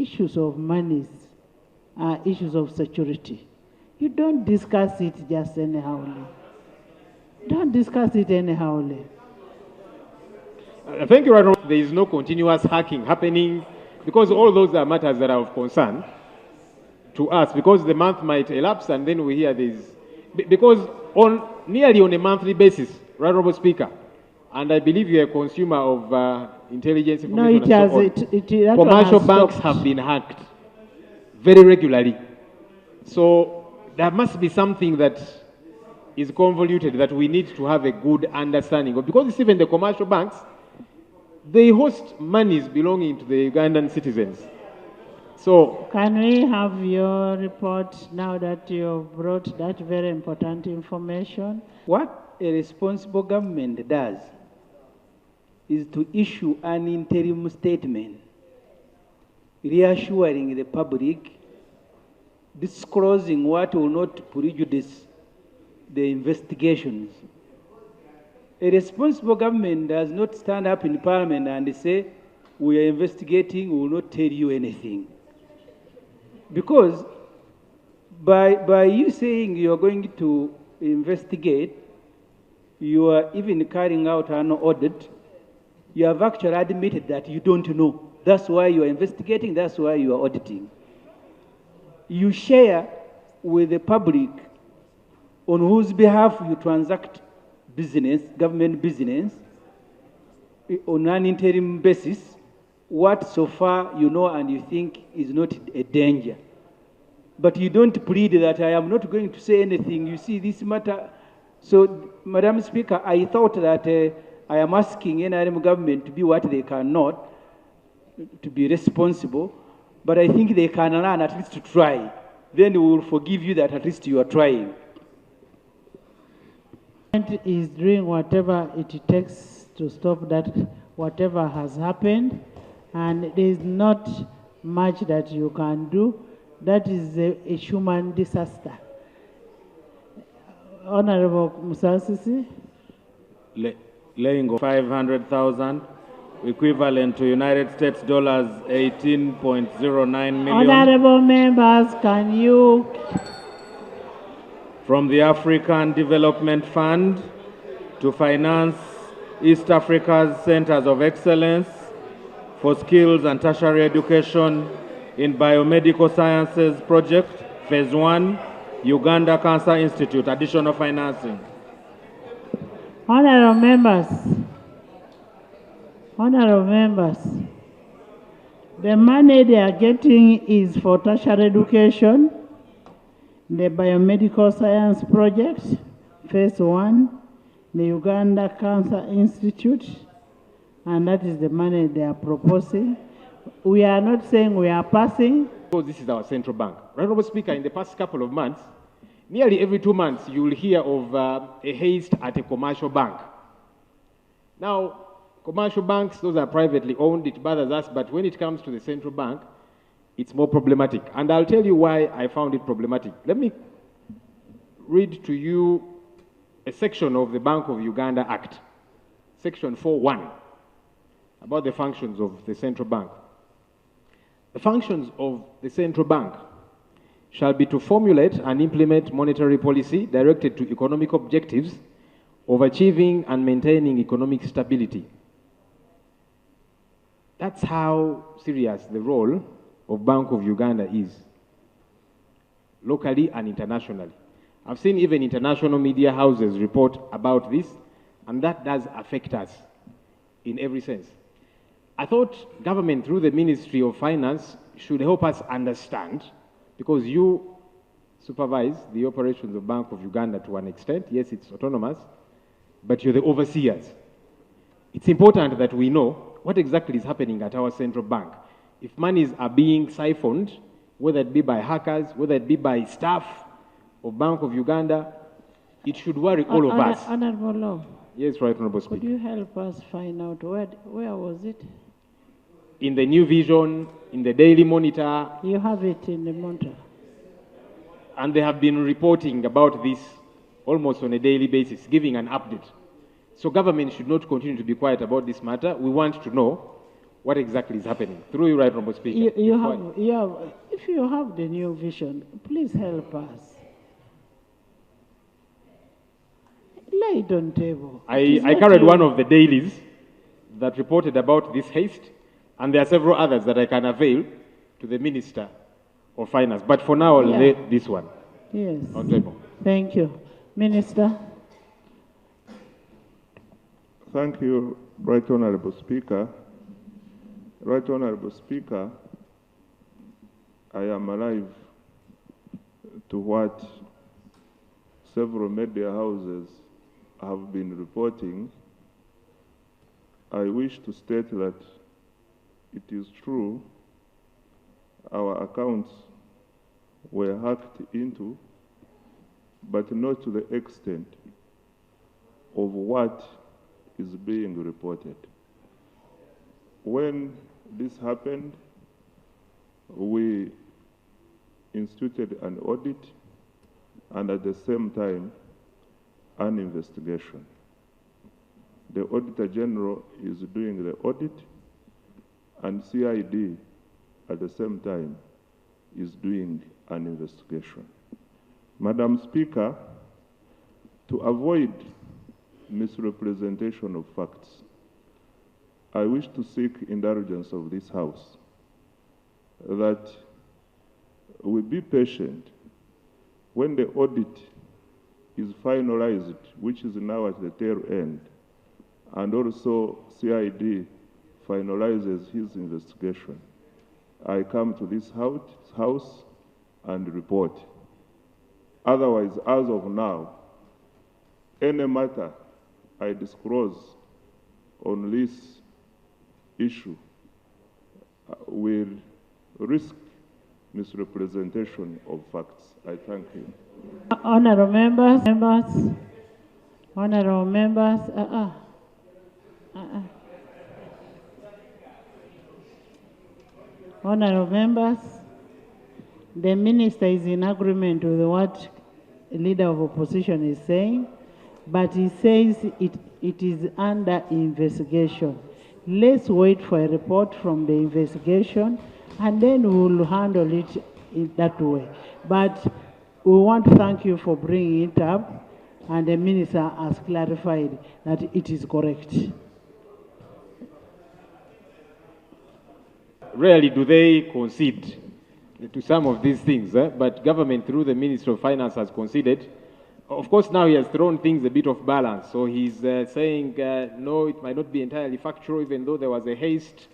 issues of monies are issues of security. You don't discuss it just anyhowly. Don't discuss it anyhowly. Thank you, Right Honourable. There is no continuous hacking happening because all those are matters that are of concern to us because the month might elapse and then we hear this. Because nearly on a monthly basis, Right Honourable Speaker, and I believe you're a consumer of intelligence information commercial banks have been hacked very regularly. So there must be something that is convoluted that we need to have a good understanding of. Because it's even the commercial banks, they host monies belonging to the Ugandan citizens. So, can we have your report now that you brought that very important information? What a responsible government does is to issue an interim statement reassuring the public, disclosing what will not prejudice the investigations. A responsible government does not stand up in Parliament and say, we are investigating, we will not tell you anything. Because by you saying you are going to investigate, you are even carrying out an audit, you have actually admitted that you don't know. That's why you are investigating, that's why you are auditing. You share with the public on whose behalf you transact business, government business, on an interim basis, what so far you know and you think is not a danger. But you don't plead that I am not going to say anything. You see, this matter. So, Madam Speaker, I thought that I am asking NRM government to be what they cannot, to be responsible, but I think they can learn at least to try. Then we will forgive you that at least you are trying. Is doing whatever it takes to stop that, whatever has happened, and there is not much that you can do. That is a human disaster. Honorable Musasisi. Laying of 500,000, equivalent to United States dollars 18.09 million. Honorable members, can you? From the African Development Fund to finance East Africa's Centers of Excellence for Skills and Tertiary Education in Biomedical Sciences Project, Phase 1, Uganda Cancer Institute, additional financing. Honorable members, the money they are getting is for tertiary education, the Biomedical Science Project, Phase 1, the Uganda Cancer Institute, and that is the money they are proposing. We are not saying we are passing. This is our central bank. Honourable Speaker, in the past couple of months, nearly every 2 months, you will hear of a haste at a commercial bank. Now, commercial banks, those are privately owned, it bothers us, but when it comes to the central bank, it's more problematic. And I'll tell you why I found it problematic. Let me read to you a section of the Bank of Uganda Act, Section 4.1, about the functions of the central bank. The functions of the central bank shall be to formulate and implement monetary policy directed to economic objectives of achieving and maintaining economic stability. That's how serious the role of Bank of Uganda is, locally and internationally. I've seen even international media houses report about this, and that does affect us in every sense. I thought government, through the Ministry of Finance, should help us understand, because you supervise the operations of Bank of Uganda to an extent. Yes, it's autonomous, but you're the overseers. It's important that we know what exactly is happening at our central bank. If monies are being siphoned, whether it be by hackers, whether it be by staff of Bank of Uganda, it should worry all of us. Honorable Law. Yes, Right Honourable Speaker. Could you help us find out where was it? In the New Vision, in the Daily Monitor. You have it in the Monitor. And they have been reporting about this almost on a daily basis, giving an update. So government should not continue to be quiet about this matter. We want to know what exactly is happening. Through you, Right Honourable Speaker. If you have the new vision, please help us. Lay it on table. I carried one of the dailies that reported about this haste, and there are several others that I can avail to the Minister of Finance. But for now, I'll lay this one on table. Thank you. Minister. Thank you, Right Honourable Speaker. Right Honourable Speaker, I am alive to what several media houses have been reporting. I wish to state that it is true our accounts were hacked into, but not to the extent of what is being reported. When this happened, we instituted an audit and at the same time an investigation. The Auditor General is doing the audit and CID at the same time is doing an investigation. Madam Speaker, to avoid misrepresentation of facts, I wish to seek indulgence of this House that we be patient when the audit is finalized, which is now at the tail end, and also CID finalizes his investigation. I come to this House and report. Otherwise, as of now, any matter I disclose on this issue will risk misrepresentation of facts. I thank you. Honourable members, honourable members, honourable members, the minister is in agreement with what the leader of opposition is saying, but he says it is under investigation. Let's wait for a report from the investigation, and then we will handle it in that way. But we want to thank you for bringing it up, and the minister has clarified that it is correct. Rarely do they concede to some of these things, but government through the Ministry of Finance has conceded. Of course, now he has thrown things a bit off balance. So he's saying, no, it might not be entirely factual, even though there was a haste.